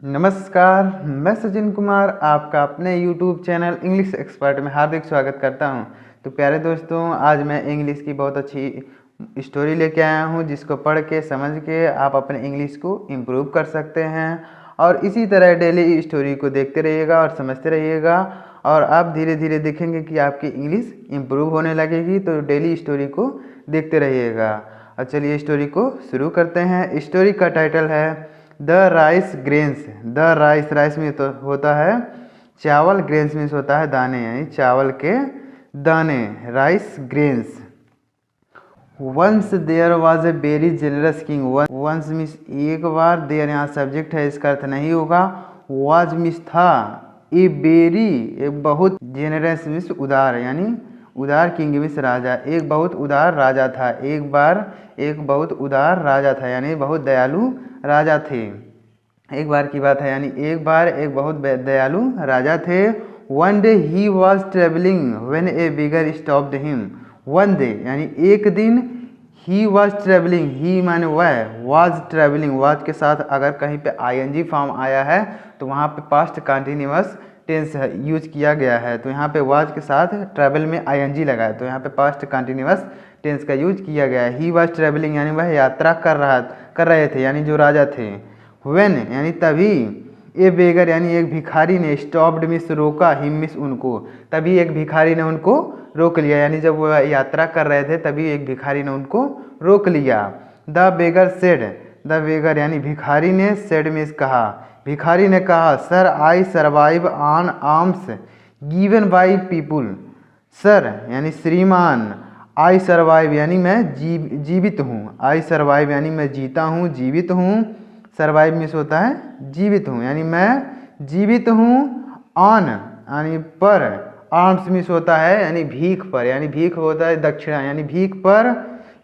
नमस्कार, मैं सचिन कुमार आपका अपने YouTube चैनल इंग्लिश एक्सपर्ट में हार्दिक स्वागत करता हूं। तो प्यारे दोस्तों, आज मैं इंग्लिश की बहुत अच्छी स्टोरी लेके आया हूं, जिसको पढ़ के समझ के आप अपने इंग्लिश को इम्प्रूव कर सकते हैं। और इसी तरह डेली स्टोरी को देखते रहिएगा और समझते रहिएगा, और आप धीरे धीरे देखेंगे कि आपकी इंग्लिश इम्प्रूव होने लगेगी। तो डेली स्टोरी को देखते रहिएगा। और चलिए स्टोरी को शुरू करते हैं। स्टोरी का टाइटल है the rice grains. The rice में तो होता है चावल, ग्रेन्स में होता है दाने, यानी चावल के दाने, rice grains. Once there was a very generous king. Once means एक बार, देयर यहाँ सब्जेक्ट है, इसका अर्थ नहीं होगा। वॉज मीन्स था, ए वेरी एक बहुत, जेनरस मीन्स उदार, यानी उदार, किंग मीन्स राजा, एक बहुत उदार राजा था। एक बार एक बहुत उदार राजा था, यानी बहुत दयालु राजा थे। एक बार की बात है, यानी एक बार एक बहुत दयालु राजा थे। One day he was travelling when A bigger stopped him. One day यानी एक दिन, ही वॉज ट्रेवलिंग, ही माने वह, वॉज ट्रेवलिंग, वॉज के साथ अगर कहीं पे आईएनजी फॉर्म आया है तो वहाँ पे पास्ट कंटिन्यूअस टेंस यूज किया गया है। तो यहाँ पे वॉज के साथ ट्रैवल में आईएनजी लगा है, तो यहाँ पे पास्ट कंटिन्यूअस टेंस का यूज किया गया है। ही वॉज ट्रेवलिंग यानी वह यात्रा कर रहे थे, यानी जो राजा थे। व्हेन यानी तभी, ए बेगर यानी एक भिखारी ने, स्टॉप्ड मिस रोका, हिम मिस उनको, तभी एक भिखारी ने उनको रोक लिया, यानी जब वह यात्रा कर रहे थे तभी एक भिखारी ने उनको रोक लिया। The beggar said, the beggar यानी भिखारी ने, सेड मीन्स कहा, भिखारी ने कहा, sir I survive on arms given by people. Sir यानी श्रीमान, आई सर्वाइव यानी मैं जीवित हूँ, आई सर्वाइव यानी मैं जीता हूँ, जीवित हूँ। सर्वाइव मीन्स होता है जीवित हूँ, यानी मैं जीवित हूँ। ऑन यानी पर, आर्म्स मीन्स होता है यानी भीख पर, यानी भीख होता है दक्षिणा, यानी भीख पर।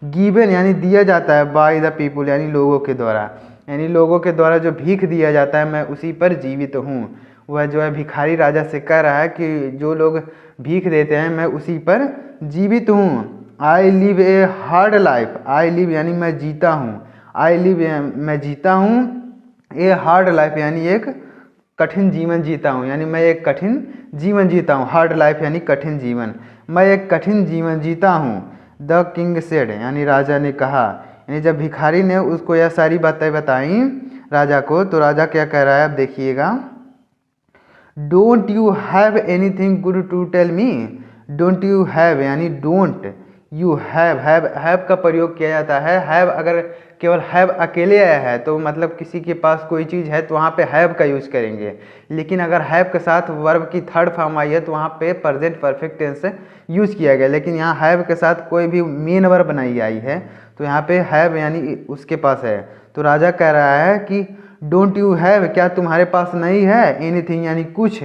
गिवन यानी दिया जाता है, बाय द पीपुल यानी लोगों के द्वारा, यानी लोगों के द्वारा जो भीख दिया जाता है मैं उसी पर जीवित हूँ। वह जो है भिखारी राजा से कह रहा है कि जो लोग भीख देते हैं मैं उसी पर जीवित हूँ। I live a hard life, I live यानी मैं जीता हूँ, आई लिव मैं जीता हूँ, ए हार्ड लाइफ यानी एक कठिन जीवन जीता हूँ, यानी मैं एक कठिन जीवन जीता हूँ। हार्ड लाइफ यानी कठिन जीवन, मैं एक कठिन जीवन जीता हूँ। द किंग सेड यानी राजा ने कहा, यानी जब भिखारी ने उसको यह सारी बातें बताई राजा को, तो राजा क्या कह रहा है अब देखिएगा। Don't you have anything good to tell me. Don't you have यानी डोंट, यू हैव का प्रयोग किया जाता है। हैव अगर केवल हैव अकेले आया है तो मतलब किसी के पास कोई चीज़ है तो वहाँ पे हैव का यूज करेंगे, लेकिन अगर हैव के साथ वर्ब की थर्ड फॉर्म आई है तो वहाँ पे प्रेजेंट परफेक्ट टेंस से यूज किया गया। लेकिन यहाँ हैव के साथ कोई भी मेन वर्ब नहीं आई है, तो यहाँ पे हैव यानी उसके पास है। तो राजा कह रहा है कि डोंट यू हैव, क्या तुम्हारे पास नहीं है, एनीथिंग यानी कुछ,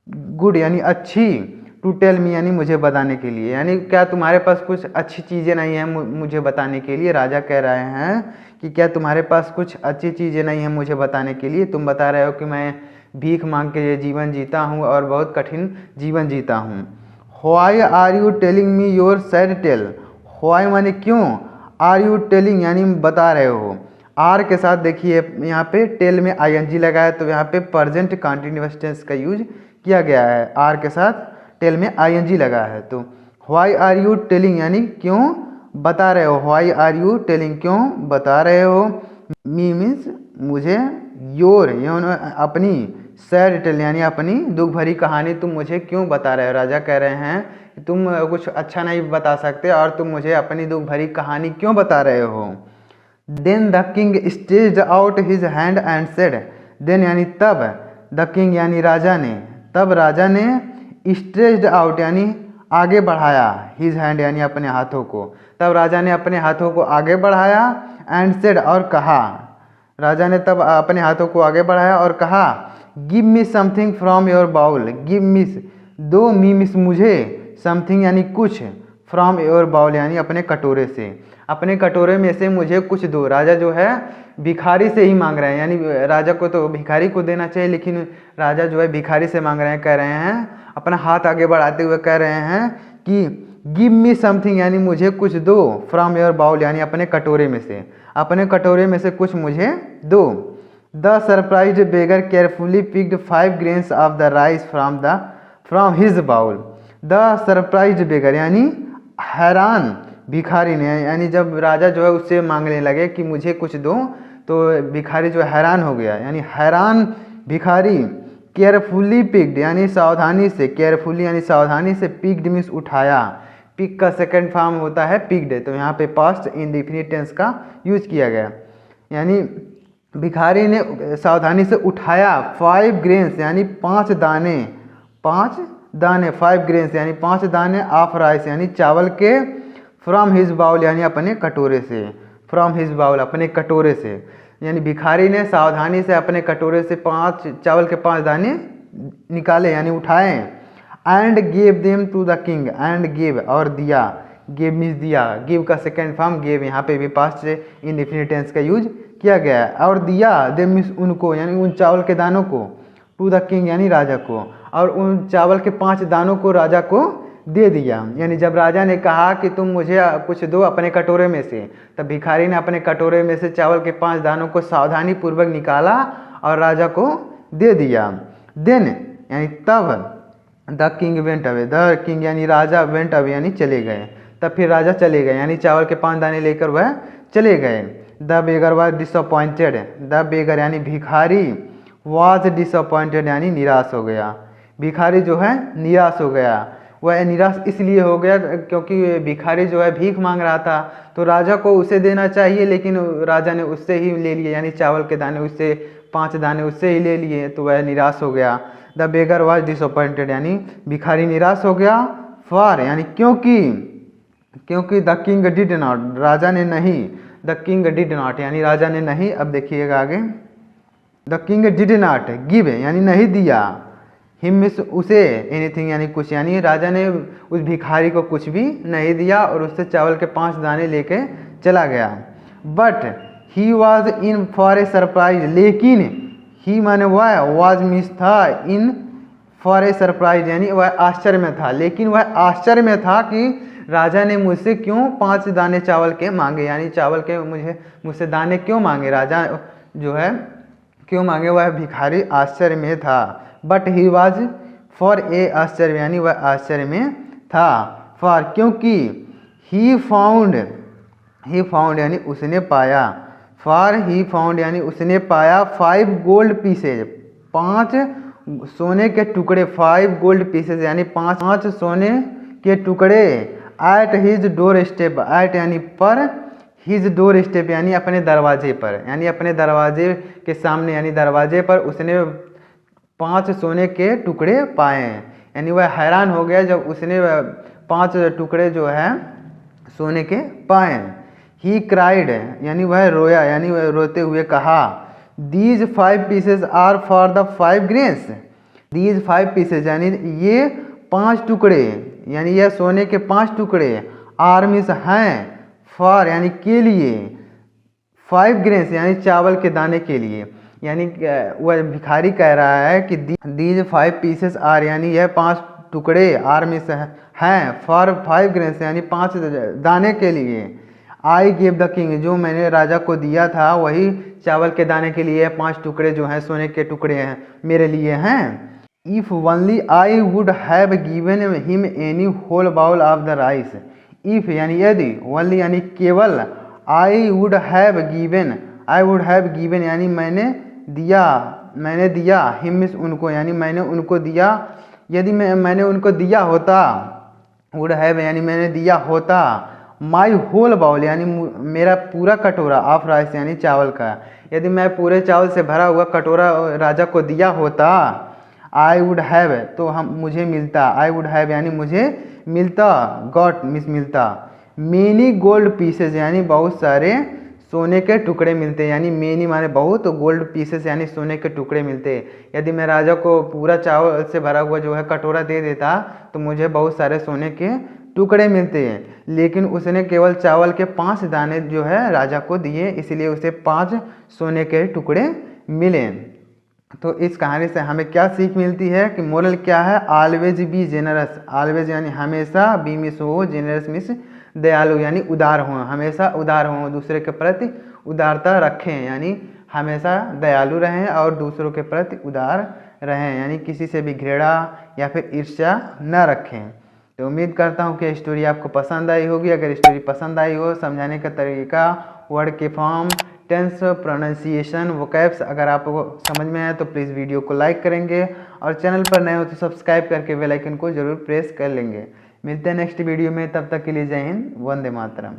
गुड यानी अच्छी, टू टेल मी यानी मुझे बताने के लिए, यानी क्या तुम्हारे पास कुछ अच्छी चीज़ें नहीं हैं मुझे बताने के लिए। राजा कह रहे हैं कि क्या तुम्हारे पास कुछ अच्छी चीज़ें नहीं हैं मुझे बताने के लिए। तुम बता रहे हो कि मैं भीख मांग के ये जीवन जीता हूँ और बहुत कठिन जीवन जीता हूँ। Why are you telling me your sad tale. Why माने क्यों, आर यू टेलिंग यानी बता रहे हो। आर के साथ देखिए यहाँ पे टेल में आईएनजी लगा है, तो यहाँ पे प्रेजेंट कंटिन्यूअस टेंस का यूज किया गया है। आर के साथ टेल में आईएनजी लगा है, तो व्हाई आर यू टेलिंग यानी क्यों बता रहे हो। व्हाई आर यू टेलिंग क्यों बता रहे हो। मी मीन्स मुझे, योर अपनी, सैड टेल यानी अपनी दुख भरी कहानी तुम मुझे क्यों बता रहे हो। राजा कह रहे हैं कि तुम कुछ अच्छा नहीं बता सकते और तुम मुझे अपनी दुख भरी कहानी क्यों बता रहे हो। Then the king stretched out his hand and said, then यानी तब, द किंग यानी राजा ने, तब राजा ने स्ट्रेच्ड आउट यानी आगे बढ़ाया, हिज हैंड यानी अपने हाथों को, तब राजा ने अपने हाथों को आगे बढ़ाया, एंड सेड और कहा, राजा ने तब अपने हाथों को आगे बढ़ाया और कहा, give me something from your bowl. Give मिस दो, मी मिस मुझे, समथिंग यानी कुछ, फ्रॉम योर बाउल यानी अपने कटोरे से, अपने कटोरे में से मुझे कुछ दो। राजा जो है भिखारी से ही मांग रहे हैं, यानी राजा को तो भिखारी को देना चाहिए, लेकिन राजा जो है भिखारी से मांग रहे हैं। कह रहे हैं अपना हाथ आगे बढ़ाते हुए कह रहे हैं कि गिव मी समथिंग यानी मुझे कुछ दो, फ्रॉम योर बाउल यानी अपने कटोरे में से, अपने कटोरे में से कुछ मुझे दो। The surprised beggar carefully picked 5 grains of the rice from his bowl. The surprised beggar यानी हैरान भिखारी ने, यानी जब राजा जो है उससे मांगने लगे कि मुझे कुछ दो, तो भिखारी जो हैरान हो गया, यानी हैरान भिखारी। केयरफुली पिक्ड यानी सावधानी से, केयरफुली यानी सावधानी से, पिक्ड मीन्स उठाया। पिक का सेकंड फॉर्म होता है पिक्ड, तो यहाँ पे पास्ट इंडेफिनिट टेंस का यूज किया गया। यानी भिखारी ने सावधानी से उठाया 5 grains यानी 5 दाने, 5 दाने, 5 grains यानी 5 दाने ऑफ राइस यानी चावल के, फ्रॉम हिज बाउल यानी अपने कटोरे से, फ्रॉम हिज बाउल अपने कटोरे से। यानी भिखारी ने सावधानी से अपने कटोरे से 5 चावल के 5 दाने निकाले यानी उठाए। And give them to the king, and give और दिया, गिव मीन्स दिया, गिव का सेकेंड फॉर्म गिव, यहाँ पे भी पास्ट इंडेफिनिट टेंस का यूज किया गया है। और दिया देम मीन्स उनको, यानी उन चावल के दानों को, टू द किंग यानी राजा को, और उन चावल के 5 दानों को राजा को दे दिया। यानी जब राजा ने कहा कि तुम मुझे कुछ दो अपने कटोरे में से, तब भिखारी ने अपने कटोरे में से चावल के 5 दानों को सावधानी पूर्वक निकाला और राजा को दे दिया। देन यानी तब the king went away, the king यानी राजा, वेंट अवे यानी चले गए, तब फिर राजा चले गए, यानी चावल के 5 दाने लेकर वह चले गए। The beggar was disappointed, the beggar यानी भिखारी, वॉज डिसअपॉइंटेड यानी निराश हो गया। भिखारी जो है निराश हो गया। वह निराश इसलिए हो गया क्योंकि भिखारी जो है भीख मांग रहा था, तो राजा को उसे देना चाहिए, लेकिन राजा ने उससे ही ले लिए, यानी चावल के दाने उससे 5 दाने उससे ही ले लिए, तो वह निराश हो गया। द बेगर वॉज डिसअपॉइंटेड यानी भिखारी निराश हो गया। फॉर यानी क्योंकि द किंग डिड नॉट, राजा ने नहीं, द किंग डिड नॉट यानी राजा ने नहीं। अब देखिएगा आगे, the king did not give यानी नहीं दिया, हिम मीन्स उसे, एनीथिंग यानी कुछ, यानी राजा ने उस भिखारी को कुछ भी नहीं दिया और उससे चावल के 5 दाने लेके चला गया। But he was in for a surprise, लेकिन ही माने वह, वॉज मीन्स था, इन फॉर ए सरप्राइज यानी वह आश्चर्य में था, लेकिन वह आश्चर्य में था कि राजा ने मुझसे क्यों 5 दाने चावल के मांगे, यानी चावल के मुझसे दाने क्यों मांगे, राजा जो है क्यों मांगे, वह भिखारी आश्चर्य में था। But he was for a आश्चर्य यानी वह आश्चर्य में था। फॉर क्योंकि ही फाउंड यानी उसने पाया, फॉर ही फाउंड यानी उसने पाया 5 गोल्ड पीसेज, 5 सोने के टुकड़े, 5 गोल्ड पीसेज यानी 5 सोने के टुकड़े। At his doorstep, at यानी पर, हिज डोर स्टेप यानी अपने दरवाजे पर, यानी अपने दरवाजे के सामने, यानी दरवाजे पर उसने 5 सोने के टुकड़े पाए। यानी वह हैरान हो गया जब उसने 5 टुकड़े जो है सोने के पाए। ही क्राइड यानी वह रोया, यानी वह रोते हुए कहा, these 5 pieces are for the 5 grains, these 5 pieces यानी ये 5 टुकड़े, यानी यह सोने के 5 टुकड़े, आर मीन्स हैं, फॉर यानी के लिए, 5 grains यानी चावल के दाने के लिए। यानी वह भिखारी कह रहा है कि दीज 5 पीसेस आर यानी यह 5 टुकड़े, आर मीन्स हैं, फॉर 5 grains यानी 5 दाने के लिए। आई गिव द किंग जो मैंने राजा को दिया था वही चावल के दाने के लिए 5 टुकड़े जो हैं सोने के टुकड़े हैं मेरे लिए हैं। If only I would have given him any whole bowl of the rice, if यानी यदि, ओनली यानी केवल, आई वुड हैव गिवन यानी मैंने दिया, हिम मीन्स उनको, यानी मैंने उनको दिया, यदि मैंने उनको दिया होता, वुड हैव यानी मैंने दिया होता, माई होल बाउल यानी मेरा पूरा कटोरा, ऑफ राइस यानी चावल का, यदि मैं पूरे चावल से भरा हुआ कटोरा राजा को दिया होता, आई वुड हैव तो मुझे मिलता, आई वुड हैव यानी मुझे मिलता, गॉट मीन्स मिलता, मेनी गोल्ड पीसेज यानी बहुत सारे सोने के टुकड़े मिलते, यानी मेनी माने बहुत, तो गोल्ड पीसेस यानी सोने के टुकड़े मिलते। यदि मैं राजा को पूरा चावल से भरा हुआ जो है कटोरा दे देता तो मुझे बहुत सारे सोने के टुकड़े मिलते हैं, लेकिन उसने केवल चावल के 5 दाने जो है राजा को दिए, इसलिए उसे 5 सोने के टुकड़े मिले। तो इस कहानी से हमें क्या सीख मिलती है कि मोरल क्या है, ऑलवेज बी जेनरस, ऑलवेज यानी हमेशा, बी मीन्स हो, जेनरस मीन्स दयालु यानी उदार हों, हमेशा उदार हों, दूसरे के प्रति उदारता रखें, यानी हमेशा दयालु रहें और दूसरों के प्रति उदार रहें, यानी किसी से भी घृणा या फिर ईर्ष्या न रखें। तो उम्मीद करता हूँ कि स्टोरी आपको पसंद आई होगी। अगर स्टोरी पसंद आई हो, समझाने का तरीका, वर्ड के फॉर्म, टेंस, प्रोनाउंसिएशन, वोकैब्स अगर आपको समझ में आए तो प्लीज़ वीडियो को लाइक करेंगे और चैनल पर नए हो तो सब्सक्राइब करके बेल आइकन को ज़रूर प्रेस कर लेंगे। मिलते हैं नेक्स्ट वीडियो में, तब तक के लिए जय हिंद, वंदे मातरम।